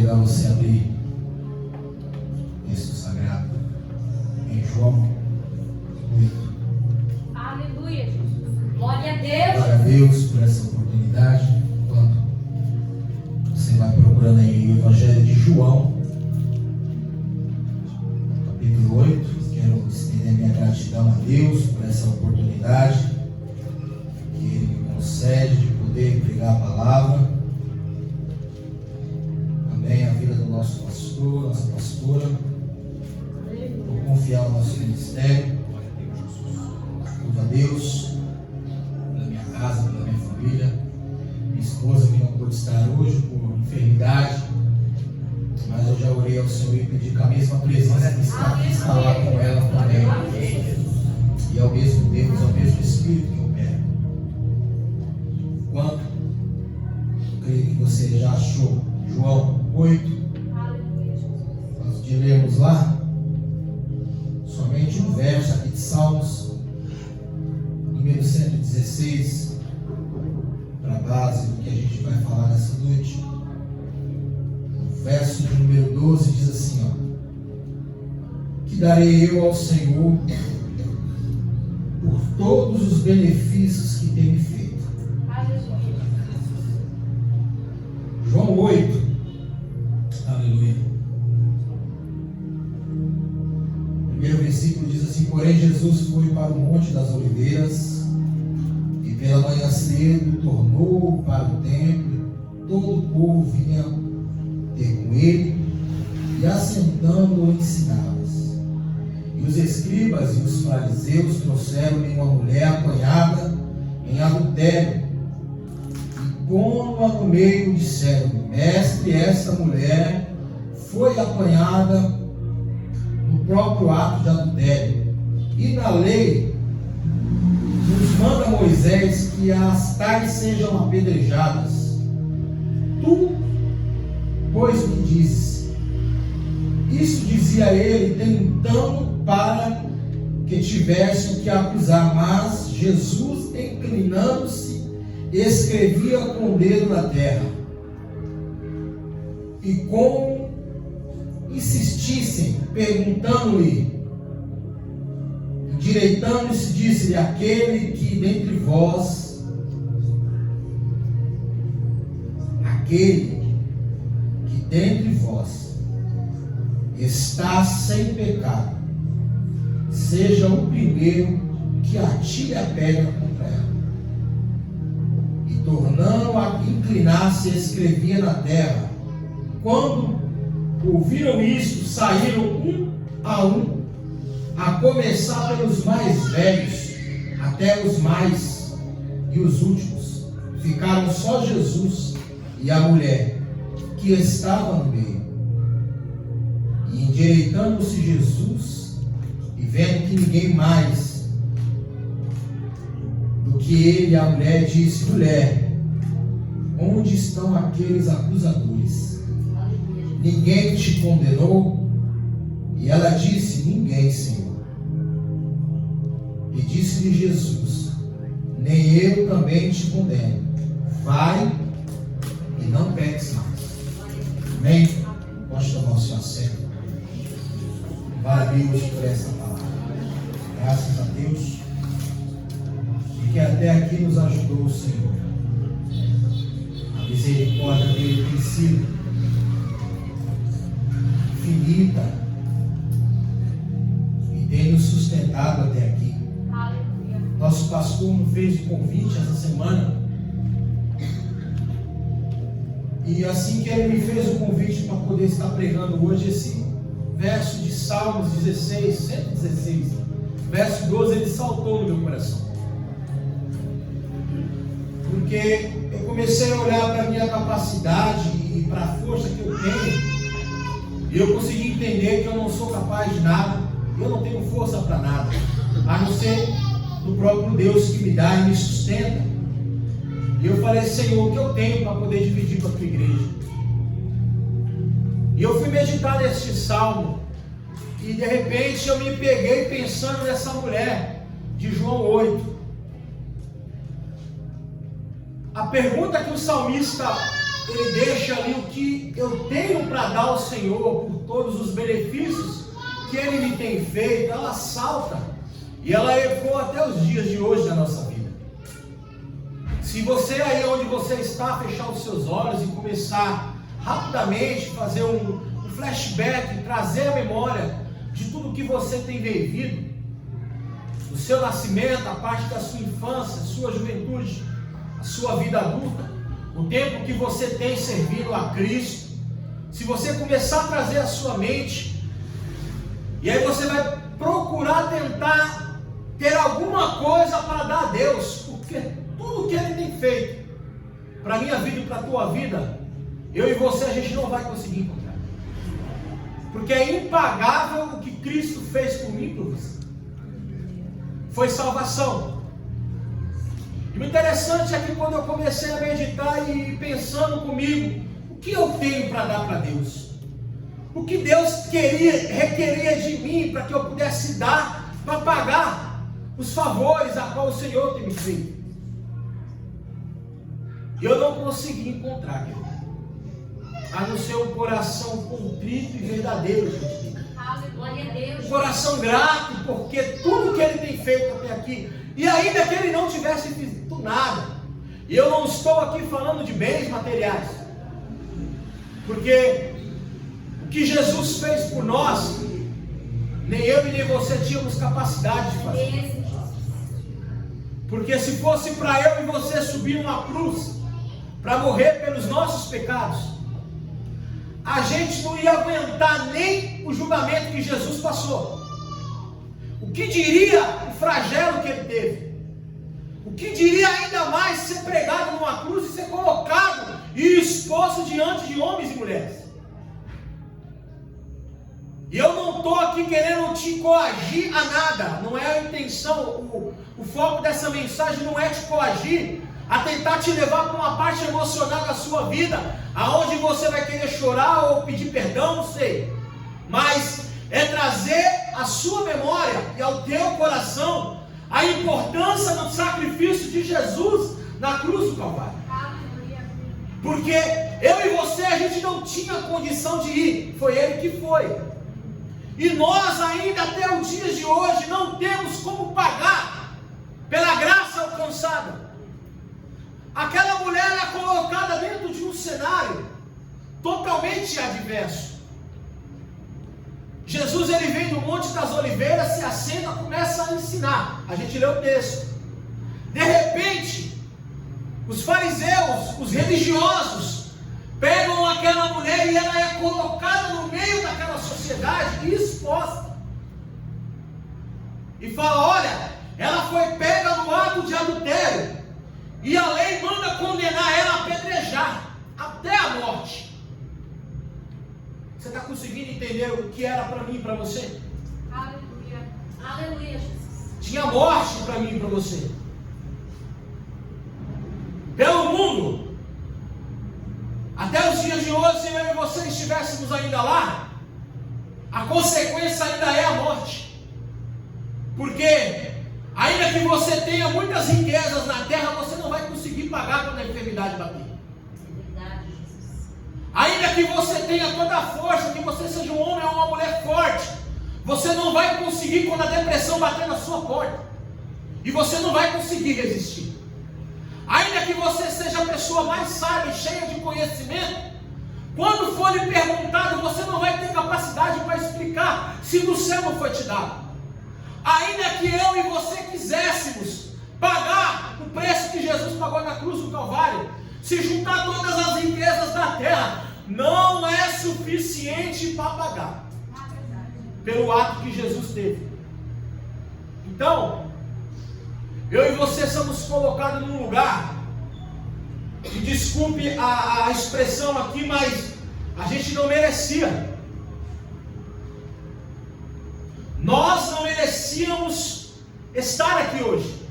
convidar você a abrir texto sagrado em João 8. Aleluia, Jesus. Glória a Deus. Glória a Deus por essa oportunidade. Enquanto você vai procurando aí o Evangelho de João, capítulo 8, quero estender minha gratidão a Deus por essa oportunidade que Ele me concede de poder pregar a palavra. Também a vida do nosso pastor, nossa pastora, por confiar no nosso ministério. Louvo a Deus pela minha casa, pela minha família. Minha esposa que não pôde estar hoje por enfermidade, mas eu já orei ao Senhor e pedi que a mesma presença que está aqui está lá com ela também. E é o mesmo Deus, é o mesmo Espírito que opera. Quanto eu creio que você já achou João 8, nós diremos lá somente um verso aqui de Salmos, número 116, para a base do que a gente vai falar nessa noite. O verso de número 12 diz assim, ó: que darei eu ao Senhor por todos os benefícios que tem me feito. João 8, aleluia. O primeiro versículo diz assim: porém Jesus foi para o Monte das Oliveiras, e pela manhã cedo tornou para o templo, todo o povo vinha ter com ele, e assentando-o ensinava-os. E os escribas e os fariseus trouxeram-lhe uma mulher apanhada em adultério, pondo-a no meio, disseram: mestre, esta mulher foi apanhada no próprio ato de adultério, e na lei nos manda Moisés que as tais sejam apedrejadas. Tu, pois, me dizes. Isso dizia ele, tentando para que tivesse o que acusar, mas Jesus, inclinando-se, escrevia com o dedo na terra. E como insistissem, perguntando-lhe, endireitando-se, disse-lhe: aquele que dentre vós, está sem pecado, seja o primeiro que atire a pedra contra ela. Tornando a inclinar-se, escrevia na terra. Quando ouviram isto, saíram um, a começar pelos mais velhos, até os mais e os últimos. Ficaram só Jesus e a mulher que estava no meio. E endireitando-se Jesus, e vendo que ninguém mais do que ele e a mulher, disse: mulher, onde estão aqueles acusadores? Ninguém te condenou? E ela disse: ninguém, Senhor. E disse-lhe Jesus: nem eu também te condeno. Vai e não peques mais. Amém? Pode tomar o seu assento. Glória a Deus por essa palavra. Graças a Deus, que até aqui nos ajudou o Senhor. A misericórdia dele tem sido infinita e tem nos sustentado até aqui. Aleluia. Nosso pastor nos fez um convite essa semana, e assim que ele me fez o convite para poder estar pregando hoje esse verso de Salmos 116, verso 12, ele saltou no meu coração. Porque eu comecei a olhar para a minha capacidade e para a força que eu tenho, e eu consegui entender que eu não sou capaz de nada, eu não tenho força para nada, a não ser do próprio Deus que me dá e me sustenta. E eu falei: Senhor, o que eu tenho para poder dividir com a tua igreja? E eu fui meditar neste salmo, e de repente eu me peguei pensando nessa mulher de João 8. A pergunta que o salmista ele deixa ali o que eu tenho para dar ao Senhor por todos os benefícios que Ele me tem feito, ela salta e ela ecoa até os dias de hoje da nossa vida. Se você aí onde você está, fechar os seus olhos e começar rapidamente fazer um flashback, trazer a memória de tudo que você tem vivido, do seu nascimento, a parte da sua infância, sua juventude, a sua vida adulta, o tempo que você tem servido a Cristo. Se você começar a trazer a sua mente, e aí você vai procurar tentar ter alguma coisa para dar a Deus, porque tudo que Ele tem feito para a minha vida e para a tua vida, eu e você a gente não vai conseguir encontrar, porque é impagável o que Cristo fez por mim e por você. Foi salvação. E o interessante é que quando eu comecei a meditar e pensando comigo, o que eu tenho para dar para Deus? O que Deus requeria de mim para que eu pudesse dar, para pagar os favores a qual o Senhor tem me feito? Eu não consegui encontrar, querido, a não ser um coração contrito e verdadeiro, gente. Glória a Deus. Um coração grato, porque tudo que Ele tem feito até aqui, e ainda que Ele não tivesse feito nada, e eu não estou aqui falando de bens materiais, porque o que Jesus fez por nós, nem eu e nem você tínhamos capacidade de fazer. Porque se fosse para eu e você subir numa cruz, para morrer pelos nossos pecados, a gente não ia aguentar nem o julgamento que Jesus passou. O que diria o flagelo que Ele teve? O que diria ainda mais ser pregado numa cruz e ser colocado e exposto diante de homens e mulheres? E eu não estou aqui querendo te coagir a nada, não é a intenção, o foco dessa mensagem não é te coagir a tentar te levar para uma parte emocional da sua vida, aonde você vai querer chorar ou pedir perdão, não sei, mas é trazer à sua memória e ao teu coração a importância do sacrifício de Jesus na cruz do Calvário. Porque eu e você, a gente não tinha condição de ir, foi Ele que foi. E nós ainda até os dias de hoje não temos como pagar pela graça alcançada. Aquela mulher era colocada dentro de um cenário totalmente adverso. Jesus, ele vem do Monte das Oliveiras, se assenta, começa a ensinar. A gente lê o texto. De repente, os fariseus, os religiosos, pegam aquela mulher e ela é colocada no meio daquela sociedade e exposta. E fala, olha, ela foi pega no ato de adultério. E a lei manda condenar ela a apedrejar até a morte. Você está conseguindo entender o que era para mim e para você? Aleluia. Aleluia, Jesus. Tinha morte para mim e para você. Pelo mundo. Até os dias de hoje, se eu e você estivéssemos ainda lá, a consequência ainda é a morte. Porque ainda que você tenha muitas riquezas na terra, você não vai conseguir pagar quando a enfermidade bater. É verdade, Jesus. Ainda que você tenha toda a força, que você seja um homem ou uma mulher forte, você não vai conseguir quando a depressão bater na sua porta. E você não vai conseguir resistir. Ainda que você seja a pessoa mais sábia e cheia de conhecimento, quando for lhe perguntado, você não vai ter capacidade para explicar se do céu não foi te dado. Ainda que eu e você quiséssemos pagar o preço que Jesus pagou na cruz do Calvário, se juntar todas as riquezas da terra, não é suficiente para pagar pelo ato que Jesus teve. Então, eu e você somos colocados num lugar, e desculpe a expressão aqui, mas a gente não merecia. Nós não merecíamos estar aqui hoje.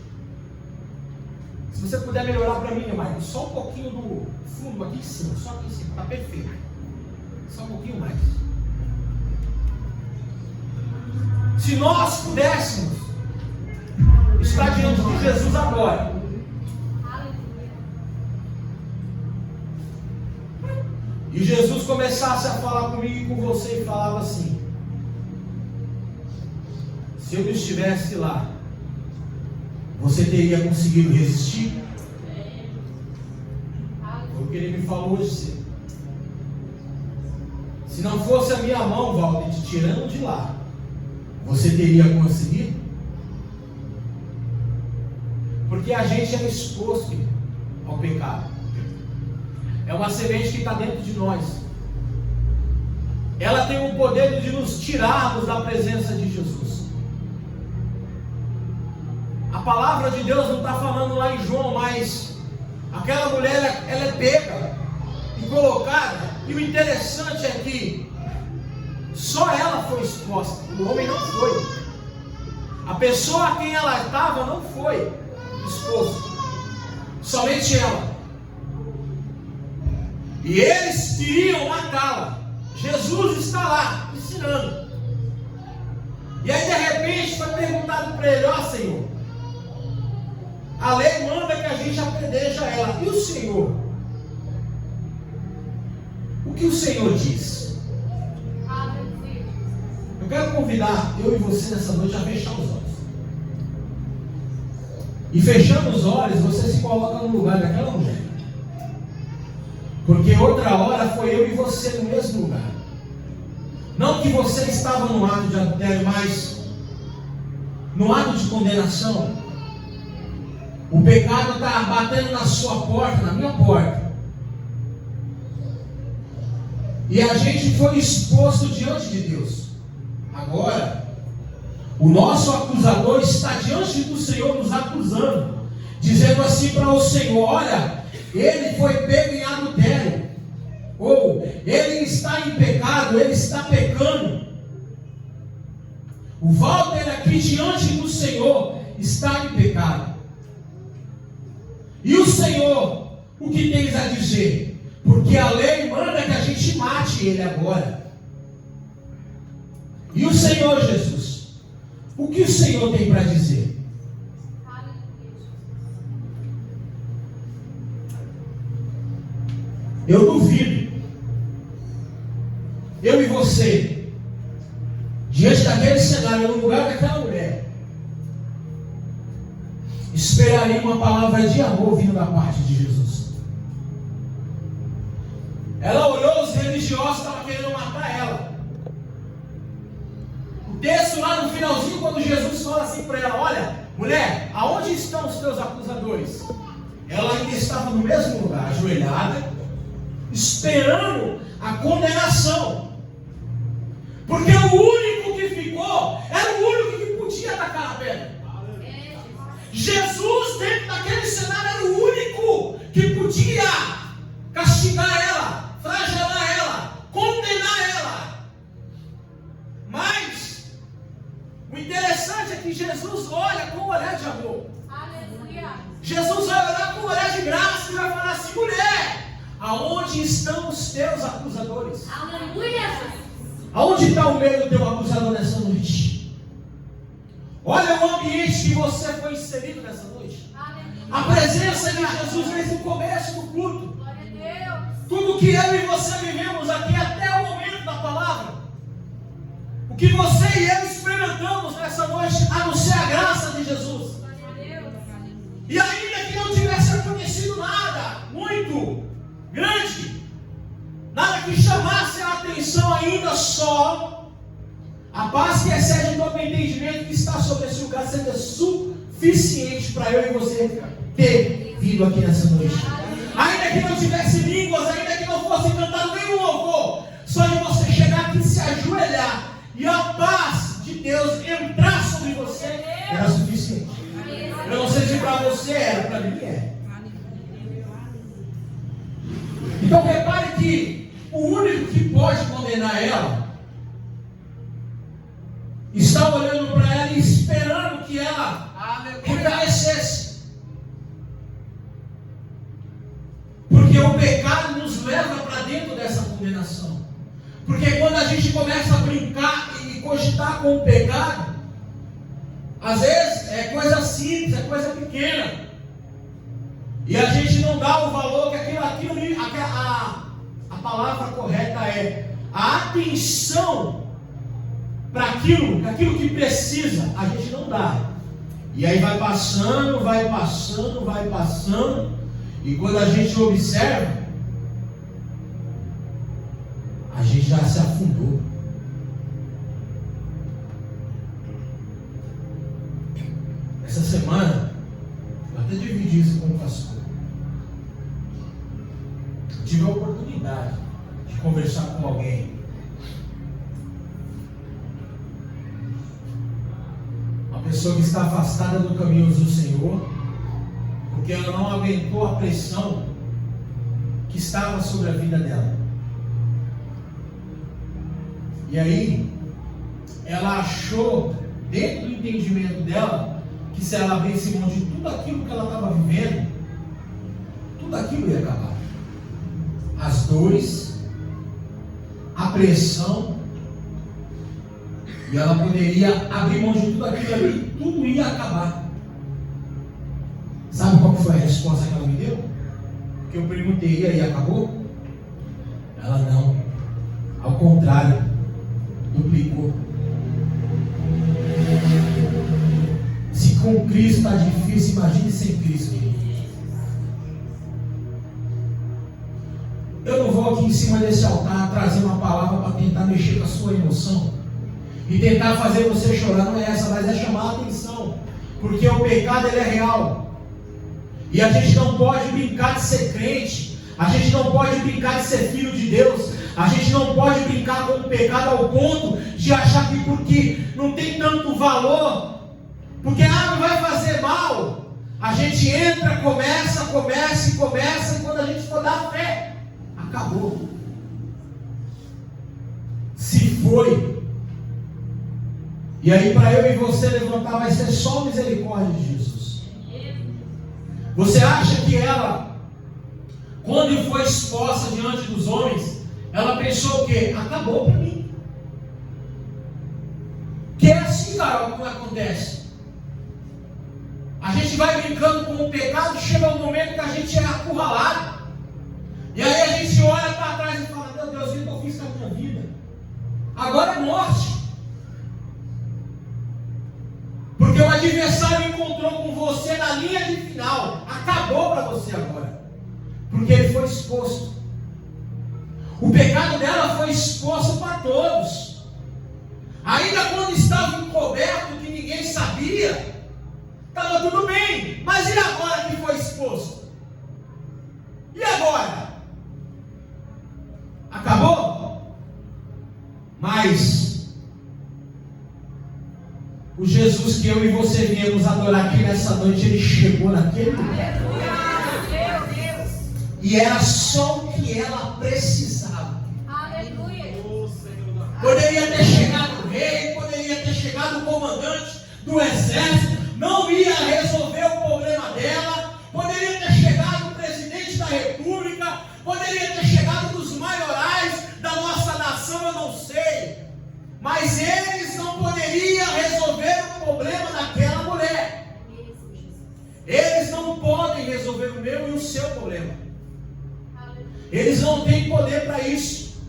Se você puder melhorar para mim, Marcos, só um pouquinho do fundo aqui em cima, só aqui em cima, está perfeito. Só um pouquinho mais. Se nós pudéssemos estar diante de Jesus agora, e Jesus começasse a falar comigo e com você e falava assim: se eu estivesse lá, você teria conseguido resistir? Foi o que ele me falou hoje cedo. Se não fosse a minha mão, Walter, te tirando de lá, você teria conseguido? Porque a gente é exposto ao pecado. É uma semente que está dentro de nós. Ela tem o poder de nos tirarmos da presença de Jesus. A palavra de Deus não está falando lá em João, mas aquela mulher, ela é pega e colocada. E o interessante é que só ela foi exposta, o homem não foi. A pessoa a quem ela estava não foi exposta, somente ela. E eles queriam matá-la. Jesus está lá ensinando. E aí de repente foi perguntado para ele: ó Senhor, a lei manda que a gente apedreja ela. E o Senhor? O que o Senhor diz? Eu quero convidar eu e você nessa noite a fechar os olhos. E fechando os olhos, você se coloca no lugar daquela mulher. Porque outra hora foi eu e você no mesmo lugar. Não que você estava no ato de adultério, mas no ato de condenação. O pecado está batendo na sua porta, na minha porta. E a gente foi exposto diante de Deus. Agora, o nosso acusador está diante do Senhor nos acusando, dizendo assim para o Senhor: olha, ele foi pego em adultério, ou ele está em pecado, ele está pecando. O Walter aqui diante do Senhor está em pecado. E o Senhor, o que tens a dizer? Porque a lei manda que a gente mate ele agora. E o Senhor Jesus, o que o Senhor tem para dizer? Eu duvido, eu e você, diante daquele cenário, no lugar daquela mulher, esperaria uma palavra de amor vindo da parte de Jesus. Ela olhou, os religiosos estavam querendo matar ela. O texto lá no finalzinho, quando Jesus fala assim para ela: olha, mulher, aonde estão os teus acusadores? Ela ainda estava no mesmo lugar, ajoelhada, esperando a condenação. Porque o único que ficou era o único que podia atacar a pedra. Jesus, dentro daquele cenário, era o único que podia castigar ela, flagelar ela, condenar ela. Mas o interessante é que Jesus olha com um olhar de amor. Aleluia. Jesus vai olhar com um olhar de graça e vai falar assim: mulher, aonde estão os teus acusadores? Aleluia. Aonde está o meio do teu acusador nessa noite? Olha o ambiente que você foi inserido nessa noite. A presença de Jesus desde o começo do culto. Glória a Deus. Tudo que eu e você vivemos aqui até o momento da palavra. O que você e eu experimentamos nessa noite, a não ser a graça de Jesus. Glória a Deus. E ainda que não tivesse acontecido nada muito grande, nada que chamasse a atenção, ainda só a paz que excede todo entendimento que está sobre esse lugar seja suficiente para eu e você ter vindo aqui nessa noite. Ainda que não tivesse línguas, ainda que não fosse cantado nenhum louvor, só de você chegar aqui e se ajoelhar e a paz de Deus entrar sobre você era suficiente. Eu não sei se para você era, para mim é. Então repare que o único que pode condenar ela está olhando para ela e esperando que ela reconhecesse. Porque o pecado nos leva para dentro dessa condenação. Porque quando a gente começa a brincar e cogitar com o pecado, às vezes é coisa simples, é coisa pequena. E a gente não dá o valor que a palavra correta é a atenção para aquilo que precisa, a gente não dá. E aí vai passando, e quando a gente observa, a gente já se afundou. Essa semana, eu até dividi isso com o pastor. Eu tive a oportunidade de conversar com alguém. Uma pessoa que está afastada do caminho do Senhor, porque ela não aguentou a pressão que estava sobre a vida dela. E aí, ela achou, dentro do entendimento dela, que se ela abrisse mão de tudo aquilo que ela estava vivendo, tudo aquilo ia acabar. As dores, a pressão, e ela poderia abrir mão de tudo aquilo ali e tudo ia acabar. Sabe qual foi a resposta que ela me deu? Que eu perguntei, e aí, acabou? Ela não. Ao contrário, duplicou. Se com Cristo está difícil, imagine sem Cristo. Eu não vou aqui em cima desse altar trazer uma palavra para tentar mexer com a sua emoção e tentar fazer você chorar. Não é essa, mas é chamar a atenção, porque o pecado ele é real. E a gente não pode brincar de ser crente, a gente não pode brincar de ser filho de Deus, a gente não pode brincar com o pecado ao ponto de achar que porque não tem tanto valor, porque não vai fazer mal, a gente entra, começa, e quando a gente for dar fé, acabou. Se foi. E aí para eu e você levantar vai ser só misericórdia de Jesus. Você acha que ela, quando foi exposta diante dos homens, ela pensou o quê? Acabou para mim. Que é assim, Carol, como acontece. A gente vai brincando com o pecado, chega um momento que a gente é acurralado. E aí a gente olha para trás e fala, meu Deus, o que eu fiz com a minha vida? Agora é morte. Porque o adversário encontrou com você na linha de final. Acabou para você agora. Porque ele foi exposto. O pecado dela foi exposto para todos. Ainda quando estava encoberto, que ninguém sabia, estava tudo bem. Mas e agora que foi exposto? E agora? Acabou? Mas o Jesus que eu e você viemos adorar aqui nessa noite, ele chegou naquele lugar. E era só o que ela precisava. Aleluia. Poderia ter chegado o rei, poderia ter chegado o comandante do exército, não ia resolver o problema dela. Poderia ter chegado o presidente da república, poderia ter chegado dos maiorais da nossa nação, eu não sei. Mas eles não poderiam resolver o problema daquela mulher. Eles não podem resolver o meu e o seu problema. Eles não têm poder para isso.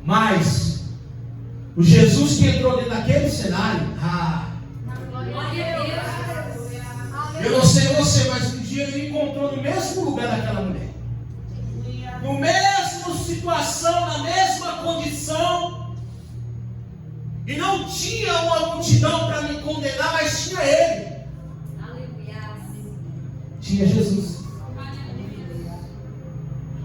Mas o Jesus que entrou dentro daquele cenário, eu não sei você, mas um dia ele me encontrou no mesmo lugar daquela mulher, no mesmo situação, na mesma condição. E não tinha uma multidão para me condenar, mas tinha ele. Tinha Jesus.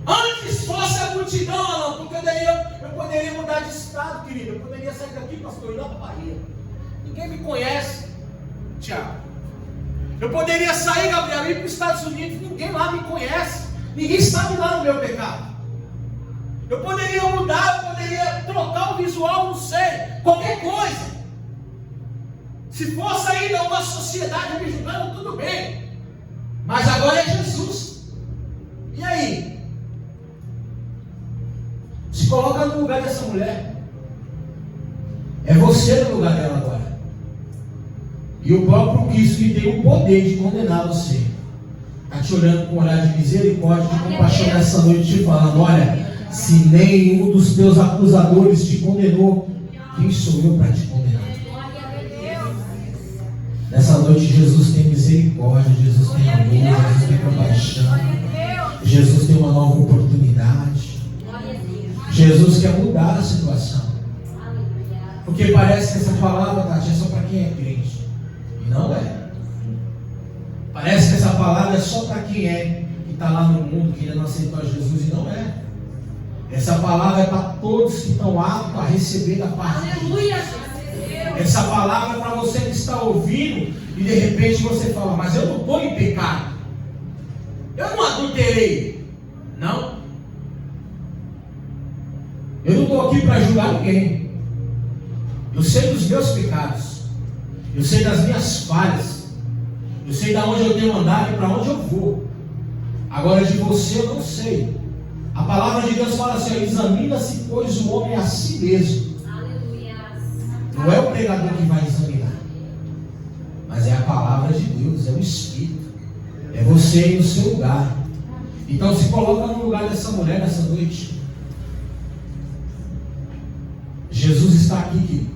Antes fosse a multidão, não, porque eu poderia mudar de estado, querido. Eu poderia sair daqui, pastor, e ir lá para a Bahia. Ninguém me conhece, Tiago. Eu poderia sair, Gabriel, e ir para os Estados Unidos. Ninguém lá me conhece. Ninguém sabe lá no meu pecado. Eu poderia mudar, eu poderia trocar o visual, não sei, qualquer coisa. Se fosse ainda uma sociedade me julgando, tudo bem. Mas agora é Jesus. E aí? Se coloca no lugar dessa mulher. É você no lugar dela agora. E o próprio Cristo que tem o poder de condenar você, está te olhando com um olhar de misericórdia, de compaixão nessa noite, te falando, olha, Se nenhum dos teus acusadores te condenou, quem sou eu para te condenar? Nessa noite Jesus tem misericórdia, Jesus tem amor, Jesus tem compaixão. Jesus tem uma nova oportunidade. Jesus quer mudar a situação. Porque parece que essa palavra, Tati, é só para quem é crente. E não é. Parece que essa palavra é só para quem que está lá no mundo, que ainda não aceitou a Jesus. E não é. Essa palavra é para todos que estão aptos a receber da parte de Deus. Essa palavra é para você que está ouvindo e de repente você fala, mas eu não estou em pecado. Eu não adulterei. Não. Eu não estou aqui para julgar ninguém. Eu sei dos meus pecados. Eu sei das minhas falhas. Eu sei de onde eu tenho andado e para onde eu vou. Agora de você eu não sei. A palavra de Deus fala assim, examina-se, pois, o homem a si mesmo. Aleluia. Não é o pregador que vai examinar, mas é a palavra de Deus, é o Espírito. É você ir no seu lugar. Então se coloca no lugar dessa mulher nessa noite. Jesus está aqui, querido.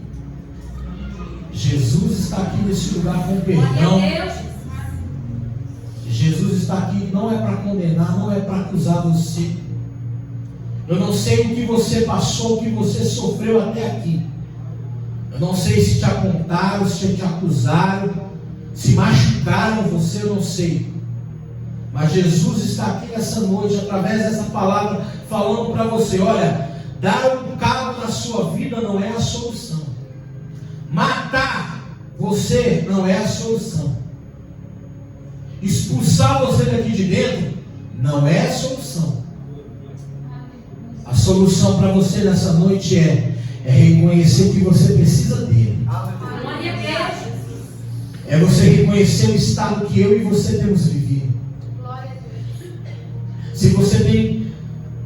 Jesus está aqui nesse lugar com perdão. Jesus está aqui não é para condenar, não é para acusar você. Eu não sei o que você passou, o que você sofreu até aqui. Eu não sei se te apontaram, se te acusaram, se machucaram você, eu não sei. Mas Jesus está aqui nessa noite, através dessa palavra, falando para você, olha, dar um cabo na sua vida não é a solução. Matar você não é a solução. Expulsar você daqui de dentro não é a solução. A solução para você nessa noite é reconhecer que você precisa dele. É você reconhecer o estado que eu e você temos vivido. Se você tem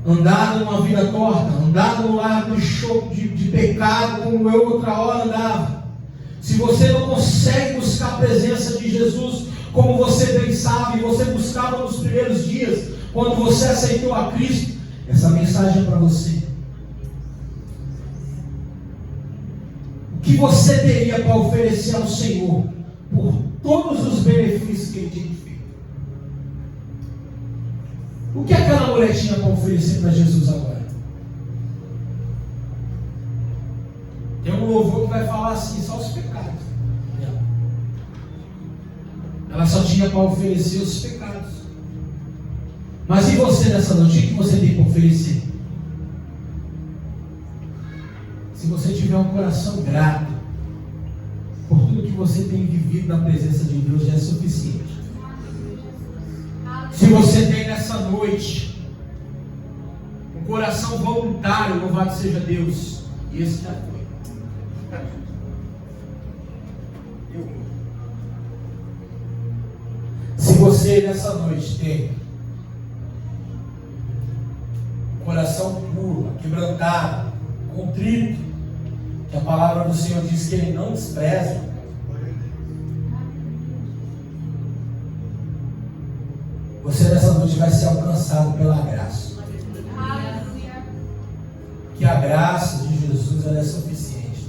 andado numa vida torta, andado no lado de pecado, como eu outra hora andava, se você não consegue buscar a presença de Jesus, como você bem sabe, você buscava nos primeiros dias, quando você aceitou a Cristo, essa mensagem é para você. O que você teria para oferecer ao Senhor por todos os benefícios que Ele tinha feito? O que aquela mulher tinha para oferecer para Jesus agora? Tem um louvor que vai falar assim, só os pecados. Ela só tinha para oferecer os pecados. Mas e você nessa noite? O que você tem para oferecer? Se você tiver um coração grato por tudo que você tem vivido na presença de Deus, já é suficiente. Se você tem nessa noite um coração voluntário, louvado seja Deus, e esse já foi. Se você nessa noite tem um coração puro, quebrantado, contrito, que a palavra do Senhor diz que Ele não despreza, você nessa noite vai ser alcançado pela graça. Que a graça de Jesus ela é suficiente.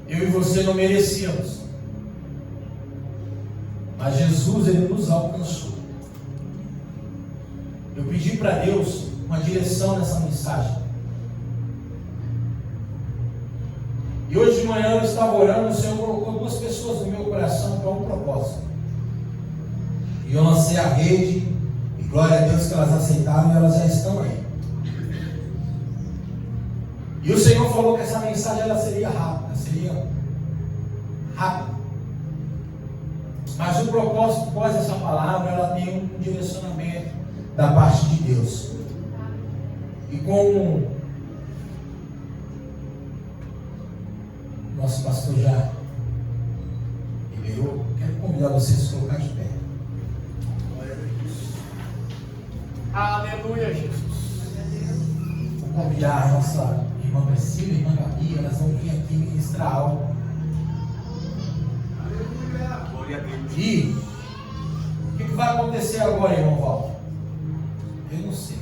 Eu e você não merecíamos, mas Jesus Ele nos alcançou. Eu pedi para Deus uma direção nessa mensagem. E hoje de manhã eu estava orando, o Senhor colocou duas pessoas no meu coração para um propósito. E eu lancei a rede, e glória a Deus que elas aceitaram e elas já estão aí. E o Senhor falou que essa mensagem ela seria rápida, Mas o propósito após essa palavra, ela tem um direcionamento da parte de Deus. E como nosso pastor já liberou, quero convidar vocês a se colocar de pé. Aleluia, Jesus. Vou convidar a nossa irmã Priscila e irmã Gabi, elas vão vir aqui ministrar algo. E o que vai acontecer agora, irmão Walter? Eu não sei.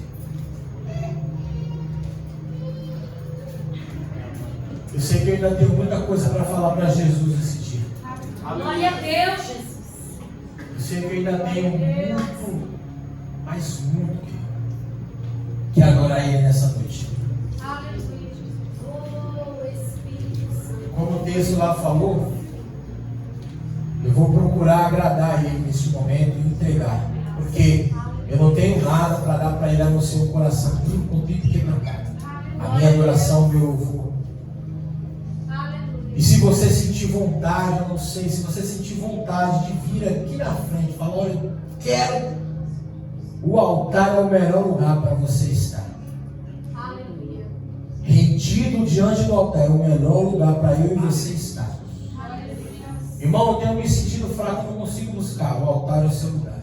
que eu ainda tenho muita coisa para falar para Jesus esse dia. Glória a Deus, Jesus. Eu sei que eu ainda tenho muito, mas muito que adorar Ele nessa noite. Aleluia, Jesus. Oh, Espírito Santo. Como o texto lá falou, eu vou procurar agradar Ele nesse momento e entregar. Porque eu não tenho nada para dar para Ele a não ser um coração muito contrito e quebrantado. A minha adoração, meu louvor. E se você sentir vontade, eu não sei, se você sentir vontade de vir aqui na frente e falar, olha, eu quero, o altar é o melhor lugar para você estar. Aleluia. Rendido diante do altar é o melhor lugar para eu e você estar. Irmão, eu tenho me sentido fraco, não consigo buscar, o altar é o seu lugar.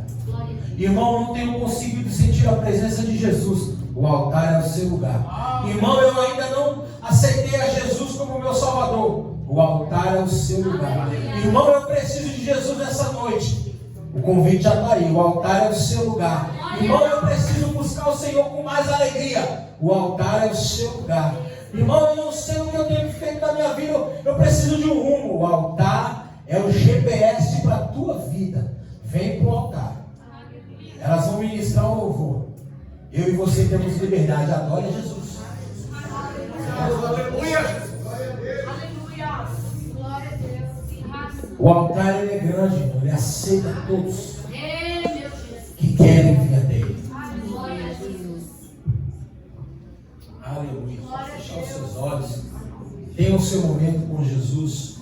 Irmão, não tenho conseguido sentir a presença de Jesus, o altar é o seu lugar. Irmão, eu ainda não aceitei a Jesus como meu Salvador, o altar é o seu lugar. Irmão, eu preciso de Jesus nessa noite, o convite já está aí, o altar é o seu lugar. Irmão, eu preciso buscar o Senhor com mais alegria, o altar é o seu lugar. Irmão, eu não sei o que eu tenho feito na minha vida, eu preciso de um rumo, o altar é o GPS para a tua vida. Vem para o altar. Elas vão ministrar o louvor. Eu e você temos liberdade. Adore a Jesus. Aleluia. Aleluia. Glória a Deus. O altar ele é grande, irmão. Ele aceita todos Ei, meu Jesus. que querem vir até Ele. Glória a Jesus. Aleluia. Pode fechar os seus olhos. Tenha o seu momento com Jesus.